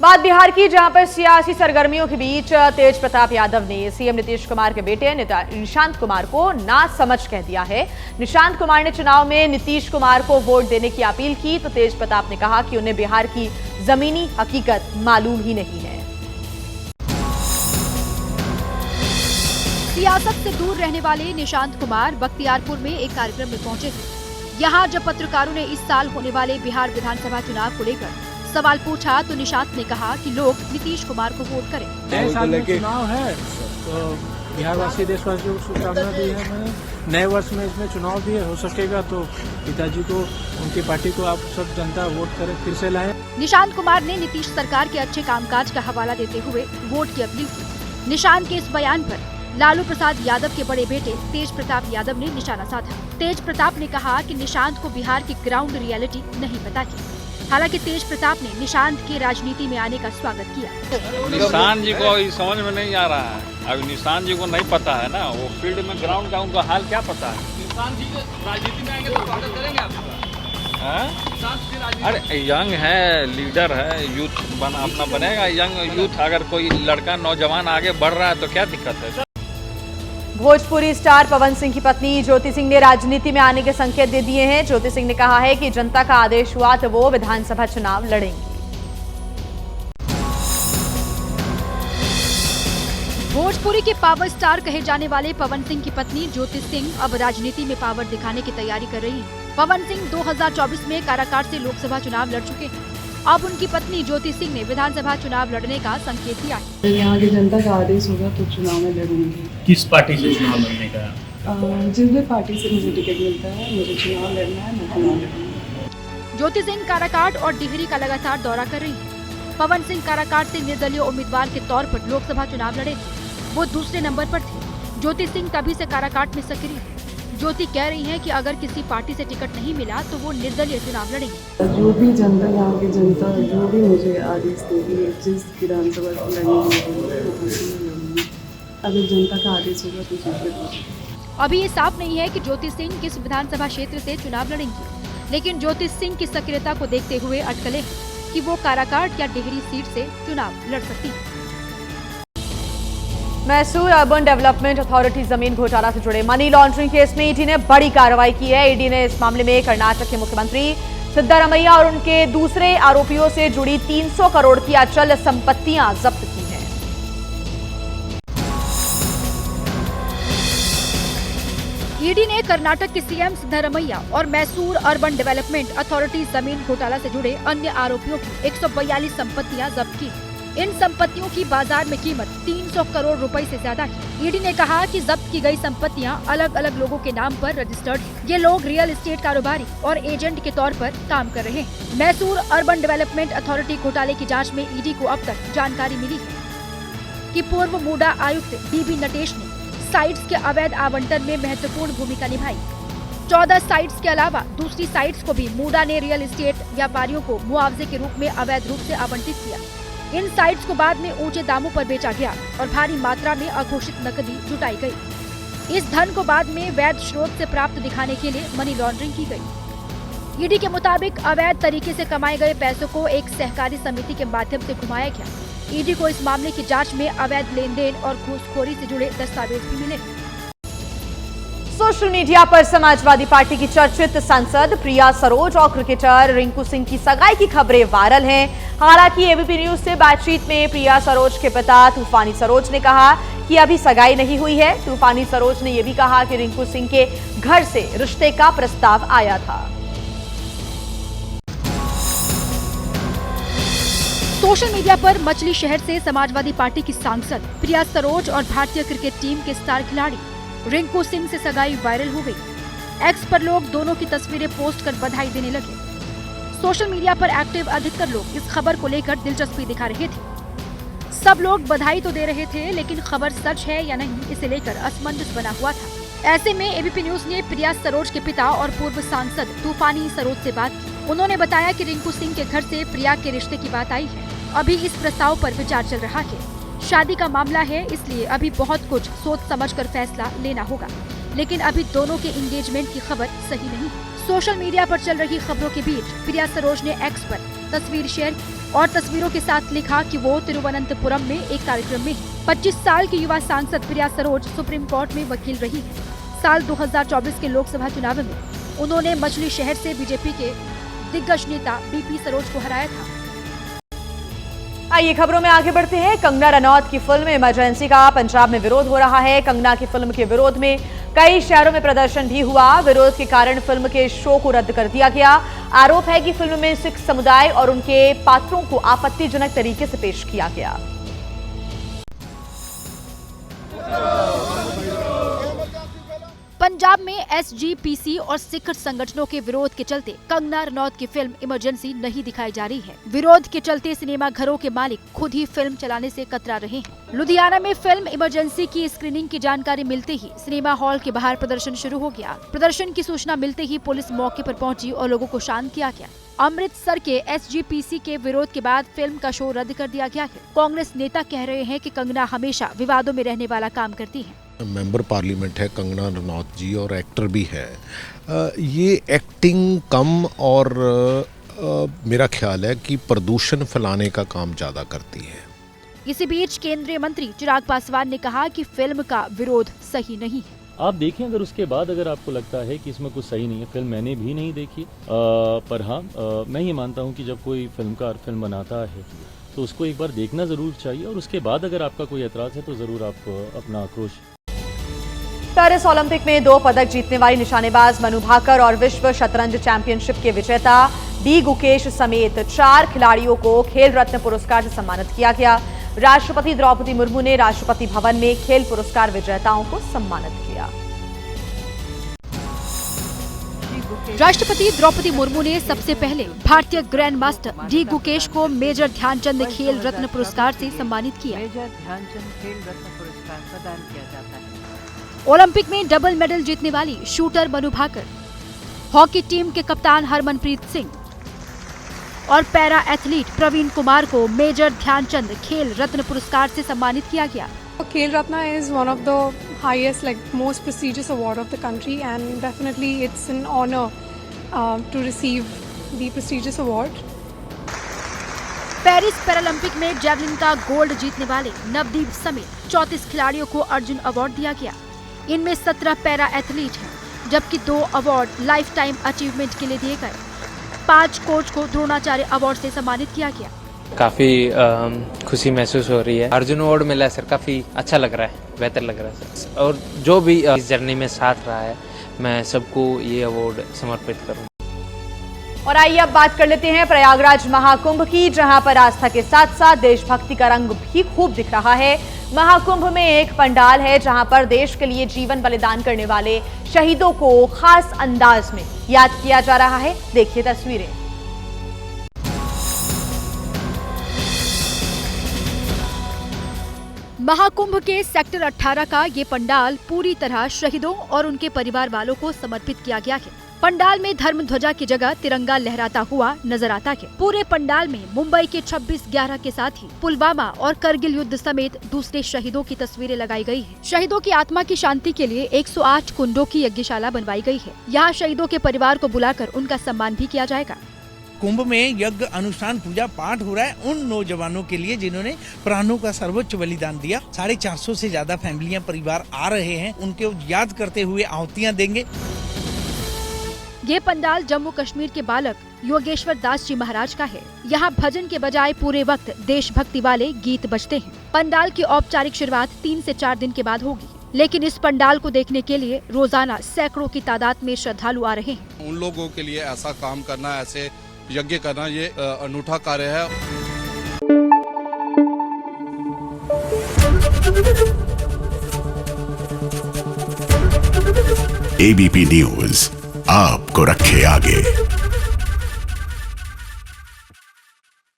बात बिहार की, जहां पर सियासी सरगर्मियों के बीच तेज प्रताप यादव ने सीएम नीतीश कुमार के बेटे निशांत कुमार को नासमझ कह दिया है। निशांत कुमार ने चुनाव में नीतीश कुमार को वोट देने की अपील की तो तेज प्रताप ने कहा कि उन्हें बिहार की जमीनी हकीकत मालूम ही नहीं है। सियासत से दूर रहने वाले निशांत कुमार बख्तियारपुर में एक कार्यक्रम में पहुंचे थे। यहाँ जब पत्रकारों ने इस साल होने वाले बिहार विधानसभा चुनाव को लेकर सवाल पूछा तो निशांत ने कहा कि लोग नीतीश कुमार को वोट करें। नए साल में चुनाव है तो बिहारवासी देशवासियों को शुभकामना दी है मैंने। नए वर्ष में इसमें चुनाव भी हो सकेगा तो पिताजी को, उनकी पार्टी को आप सब जनता वोट करें, फिर से लाए। निशांत कुमार ने नीतीश सरकार के अच्छे कामकाज का हवाला देते हुए वोट की अपील की। निशांत के इस बयान पर लालू प्रसाद यादव के बड़े बेटे तेज प्रताप यादव ने निशाना साधा। तेज प्रताप ने कहा कि निशांत को बिहार की ग्राउंड रियलिटी नहीं पता थी। हालांकि तेज प्रताप ने निशांत के राजनीति में आने का स्वागत किया। निशांत जी को समझ में नहीं आ रहा है, अभी निशांत जी को नहीं पता है ना, वो फील्ड में ग्राउंड का उनका हाल क्या पता है। निशांत जी राजनीति में आएंगे तो स्वागत करेंगे आपका। अरे यंग है, लीडर है, यूथ अपना बनेगा। यंग यूथ अगर कोई लड़का नौजवान आगे बढ़ रहा है तो क्या दिक्कत है। भोजपुरी स्टार पवन सिंह की पत्नी ज्योति सिंह ने राजनीति में आने के संकेत दे दिए हैं। ज्योति सिंह ने कहा है कि जनता का आदेश हुआ तो वो विधानसभा चुनाव लड़ेंगी। भोजपुरी के पावर स्टार कहे जाने वाले पवन सिंह की पत्नी ज्योति सिंह अब राजनीति में पावर दिखाने की तैयारी कर रही हैं। पवन सिंह 2024 में काराकाट से लोकसभा चुनाव लड़ चुके हैं। अब उनकी पत्नी ज्योति सिंह ने विधानसभा चुनाव लड़ने का संकेत दिया है। यहाँ की जनता का आदेश होगा तो चुनाव में लड़ूंगी। किस पार्टी से चुनाव लड़ने का? जिस भी पार्टी से मुझे टिकट मिलता है, मुझे चुनाव लड़ना है, मैं चुनाव लड़ूंगी। ज्योति सिंह काराकाट और डिहरी का लगातार दौरा कर रही है। पवन सिंह काराकाट से निर्दलीय उम्मीदवार के तौर पर लोकसभा चुनाव लड़े थे। वो दूसरे नंबर पर थे। ज्योति सिंह तभी से काराकाट में सक्रिय है। ज्योति कह रही हैं कि अगर किसी पार्टी से टिकट नहीं मिला तो वो निर्दलीय चुनाव लड़ेंगे। जो भी जनता, यहाँ की जनता जो भी मुझे आदेश देगी, जिस विधानसभा से लड़ूंगी, अगर जनता का आदेश होगा तो लड़ूंगी। अभी ये साफ नहीं है कि ज्योति सिंह किस विधानसभा क्षेत्र से चुनाव लड़ेंगी, लेकिन ज्योति सिंह की सक्रियता को देखते हुए अटकलें हैं कि वो काराकाट या डिहरी सीट से चुनाव लड़ सकती है। मैसूर अर्बन डेवलपमेंट अथॉरिटी जमीन घोटाला से जुड़े मनी लॉन्ड्रिंग केस में ईडी ने बड़ी कार्रवाई की है। ईडी ने इस मामले में कर्नाटक के मुख्यमंत्री सिद्धारमैया और उनके दूसरे आरोपियों से जुड़ी 300 करोड़ की अचल संपत्तियां जब्त की हैं। ईडी ने कर्नाटक के सीएम सिद्धारमैया और मैसूर अर्बन डेवलपमेंट अथॉरिटी जमीन घोटाला से जुड़े अन्य आरोपियों की 142 संपत्तियां जब्त की। इन संपत्तियों की बाजार में कीमत 300 करोड़ रुपए से ज्यादा है। ईडी ने कहा कि जब्त की गई संपत्तियां अलग अलग लोगों के नाम पर रजिस्टर्ड हैं। ये लोग रियल एस्टेट कारोबारी और एजेंट के तौर पर काम कर रहे हैं। मैसूर अर्बन डेवलपमेंट अथॉरिटी घोटाले की जांच में ईडी को अब तक जानकारी मिली है कि पूर्व मूडा आयुक्त डीबी नटेश ने साइट्स के अवैध आवंटन में महत्वपूर्ण भूमिका निभाई। 14 साइट्स के अलावा दूसरी साइट्स को भी मूडा ने रियल एस्टेट व्यापारियों को मुआवजे के रूप में अवैध रूप से आवंटित किया। इन साइट्स को बाद में ऊंचे दामों पर बेचा गया और भारी मात्रा में अघोषित नकदी जुटाई गई। इस धन को बाद में वैध स्रोत से प्राप्त दिखाने के लिए मनी लॉन्ड्रिंग की गई। ईडी के मुताबिक अवैध तरीके से कमाए गए पैसों को एक सहकारी समिति के माध्यम से घुमाया गया। ईडी को इस मामले की जांच में अवैध लेन देन और घूसखोरी से जुड़े दस्तावेज भी मिले। सोशल मीडिया पर समाजवादी पार्टी की चर्चित सांसद प्रिया सरोज और क्रिकेटर रिंकू सिंह की सगाई की खबरें वायरल हैं। हालांकि एबीपी न्यूज से बातचीत में प्रिया सरोज के पिता तूफानी सरोज ने कहा कि अभी सगाई नहीं हुई है। तूफानी सरोज ने यह भी कहा कि रिंकू सिंह के घर से रिश्ते का प्रस्ताव आया था। सोशल मीडिया पर मछली शहर से समाजवादी पार्टी की सांसद प्रिया सरोज और भारतीय क्रिकेट टीम के स्टार खिलाड़ी रिंकू सिंह से सगाई वायरल हो गई। एक्स पर लोग दोनों की तस्वीरें पोस्ट कर बधाई देने लगे। सोशल मीडिया पर एक्टिव अधिकतर लोग इस खबर को लेकर दिलचस्पी दिखा रहे थे। सब लोग बधाई तो दे रहे थे, लेकिन खबर सच है या नहीं इसे लेकर असमंजस बना हुआ था। ऐसे में एबीपी न्यूज ने प्रिया सरोज के पिता और पूर्व सांसद तूफानी सरोज से बात की। उन्होंने बताया कि रिंकू सिंह के घर से प्रिया के रिश्ते की बात आई है। अभी इस प्रस्ताव पर विचार चल रहा है। शादी का मामला है, इसलिए अभी बहुत कुछ सोच समझकर फैसला लेना होगा, लेकिन अभी दोनों के एंगेजमेंट की खबर सही नहीं। सोशल मीडिया पर चल रही खबरों के बीच प्रिया सरोज ने एक्स पर तस्वीर शेयर की। और तस्वीरों के साथ लिखा कि वो तिरुवनंतपुरम में एक कार्यक्रम में है। 25 साल की युवा सांसद प्रिया सरोज सुप्रीम कोर्ट में वकील रही है। साल 2024 के लोकसभा चुनाव में उन्होंने मछली शहर से बीजेपी के दिग्गज नेता बीपी सरोज को हराया था। आइए खबरों में आगे बढ़ते हैं। कंगना रनौत की फिल्म इमरजेंसी का पंजाब में विरोध हो रहा है। कंगना की फिल्म के विरोध में कई शहरों में प्रदर्शन भी हुआ। विरोध के कारण फिल्म के शो को रद्द कर दिया गया। आरोप है कि फिल्म में सिख समुदाय और उनके पात्रों को आपत्तिजनक तरीके से पेश किया गया। पंजाब में SGPC और सिख संगठनों के विरोध के चलते कंगना रनौत की फिल्म इमरजेंसी नहीं दिखाई जा रही है। विरोध के चलते सिनेमा घरों के मालिक खुद ही फिल्म चलाने से कतरा रहे हैं। लुधियाना में फिल्म इमरजेंसी की स्क्रीनिंग की जानकारी मिलते ही सिनेमा हॉल के बाहर प्रदर्शन शुरू हो गया। प्रदर्शन की सूचना मिलते ही पुलिस मौके पर पहुंची और लोगों को शांत किया गया। अमृतसर के SGPC के विरोध के बाद फिल्म का शो रद्द कर दिया गया है। कांग्रेस नेता कह रहे हैं कि कंगना हमेशा विवादों में रहने वाला काम करती है। मेंबर पार्लियामेंट है कंगना रनौत जी और एक्टर भी है। ये एक्टिंग कम और मेरा ख्याल है कि प्रदूषण फैलाने का काम ज़्यादा करती है। इसी बीच केंद्रीय मंत्री चिराग पासवान ने कहा कि फिल्म का विरोध सही नहीं है। आप देखें, अगर उसके बाद अगर आपको लगता है कि इसमें कुछ सही नहीं है, फिल्म मैंने भी नहीं देखी, पर हाँ मैं ये मानता हूँ कि जब कोई फिल्मकार फिल्म बनाता है तो उसको एक बार देखना ज़रूर चाहिए और उसके बाद अगर आपका कोई एतराज़ है तो ज़रूर आप अपना आक्रोश। पेरिस ओलंपिक में 2 पदक जीतने वाली निशानेबाज मनु भाकर और विश्व शतरंज चैंपियनशिप के विजेता डी गुकेश समेत 4 खिलाड़ियों को खेल रत्न पुरस्कार से सम्मानित किया गया। राष्ट्रपति द्रौपदी मुर्मू ने राष्ट्रपति भवन में खेल पुरस्कार विजेताओं को सम्मानित किया। राष्ट्रपति द्रौपदी मुर्मू ने सबसे पहले भारतीय ग्रैंड मास्टर डी गुकेश को मेजर ध्यानचंद खेल रत्न पुरस्कार से सम्मानित किया। मेजर ध्यानचंद खेल रत्न पुरस्कार प्रदान किया जाता है। ओलंपिक में डबल मेडल जीतने वाली shooter Manu Bhaker, hockey team के कप्तान हरमनप्रीत सिंह और पैरा एथलीट प्रवीण कुमार को मेजर ध्यानचंद खेल रत्न पुरस्कार से सम्मानित किया गया। Khel Ratna is one of the highest, most prestigious award of the country, and definitely it's an honor to receive the prestigious award. Paris Paralympic में जेवलिन का गोल्ड जीतने वाले नवदीप समेत 34 खिलाड़ियों को अर्जुन अवार्ड दिया गया। इनमें 17 पैरा एथलीट हैं, जबकि 2 अवार्ड लाइफ टाइम अचीवमेंट के लिए दिए गए। 5 कोच को द्रोणाचार्य अवार्ड से सम्मानित किया गया। काफ़ी खुशी महसूस हो रही है। अर्जुन अवार्ड मिला सर, काफ़ी अच्छा लग रहा है, बेहतर लग रहा है सर। और जो भी इस जर्नी में साथ रहा है, मैं सबको ये अवार्ड समर्पित करूँ। और आइए अब बात कर लेते हैं प्रयागराज महाकुंभ की, जहां पर आस्था के साथ साथ देशभक्ति का रंग भी खूब दिख रहा है। महाकुंभ में एक पंडाल है जहां पर देश के लिए जीवन बलिदान करने वाले शहीदों को खास अंदाज में याद किया जा रहा है। देखिए तस्वीरें। महाकुंभ के सेक्टर 18 का ये पंडाल पूरी तरह शहीदों और उनके परिवार वालों को समर्पित किया गया है। पंडाल में धर्म ध्वजा की जगह तिरंगा लहराता हुआ नजर आता है। पूरे पंडाल में मुंबई के 26/11 के साथ ही पुलवामा और करगिल युद्ध समेत दूसरे शहीदों की तस्वीरें लगाई गई है। शहीदों की आत्मा की शांति के लिए 108 कुंडों की यज्ञशाला बनवाई गई है। यहाँ शहीदों के परिवार को बुलाकर उनका सम्मान भी किया जाएगा। कुंभ में यज्ञ अनुष्ठान पूजा पाठ हो रहा है उन नौजवानों के लिए जिन्होंने प्राणों का सर्वोच्च बलिदान दिया। 450 से ज्यादा फैमिलियां परिवार आ रहे हैं, उनके याद करते हुए आहुतियां देंगे। ये पंडाल जम्मू कश्मीर के बालक योगेश्वर दास जी महाराज का है। यहाँ भजन के बजाय पूरे वक्त देशभक्ति वाले गीत बजते हैं। पंडाल की औपचारिक शुरुआत 3 से 4 दिन के बाद होगी, लेकिन इस पंडाल को देखने के लिए रोजाना सैकड़ों की तादाद में श्रद्धालु आ रहे हैं। उन लोगों के लिए ऐसा काम करना, ऐसे यज्ञ करना, ये अनूठा कार्य है। ABP न्यूज आपको रखे आगे।